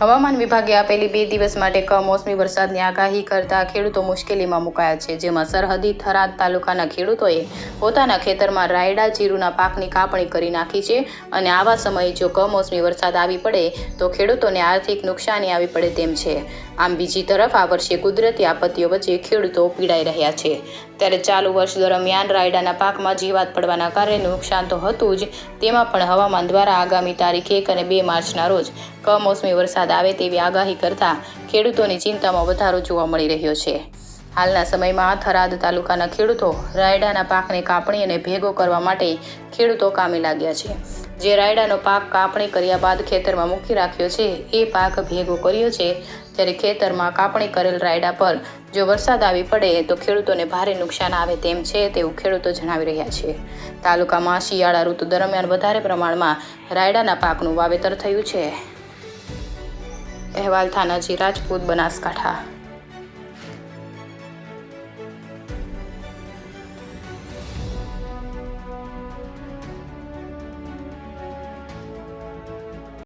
હવામાન વિભાગે આપેલી 2 દિવસ માટે કમોસમી વરસાદની આગાહી કરતા ખેડૂતો મુશ્કેલીમાં મુકાયા છે, જેમાં સરહદી થરાદ તાલુકાના ખેડૂતોએ પોતાના ખેતરમાં રાયડા જીરુના પાકની કાપણી કરી નાખી છે અને આવા સમયે જો કમોસમી વરસાદ આવી પડે તો ખેડૂતોને આર્થિક નુકસાની આવી પડે તેમ છે। આમ બીજી તરફ આ વર્ષે કુદરતી આપત્તિઓ વચ્ચે ખેડૂતો પીડાઈ રહ્યા છે, ત્યારે ચાલુ વર્ષ દરમિયાન રાયડાના પાકમાં જીવાત પડવાના કારણે નુકસાન તો હતું જ, તેમાં પણ હવામાન દ્વારા આગામી તારીખ 1 અને 2 માર્ચના રોજ કમોસમી વરસાદ આવે તેવી આગાહી કરતા ખેડૂતોની ચિંતામાં વધારો જોવા મળી રહ્યો છે। હાલના સમયમાં થરાદ તાલુકાના ખેડૂતો રાયડાના પાકને કાપણી અને ભેગો કરવા માટે ખેડૂતો કામે લાગ્યા છે। જે રાયડાનો પાક કાપણી કર્યા બાદ ખેતરમાં મૂકી રાખ્યો છે એ પાક ભેગો કર્યો છે, ત્યારે ખેતરમાં કાપણી કરેલ રાયડા પર જો વરસાદ આવી પડે તો ખેડૂતોને ભારે નુકસાન આવે તેમ છે તેવું ખેડૂતો જણાવી રહ્યા છે। તાલુકામાં શિયાળા ઋતુ દરમિયાન વધારે પ્રમાણમાં રાયડાના પાકનું વાવેતર થયું છે। અહેવાલ થાનાજી રાજપૂત, બનાસકાંઠા।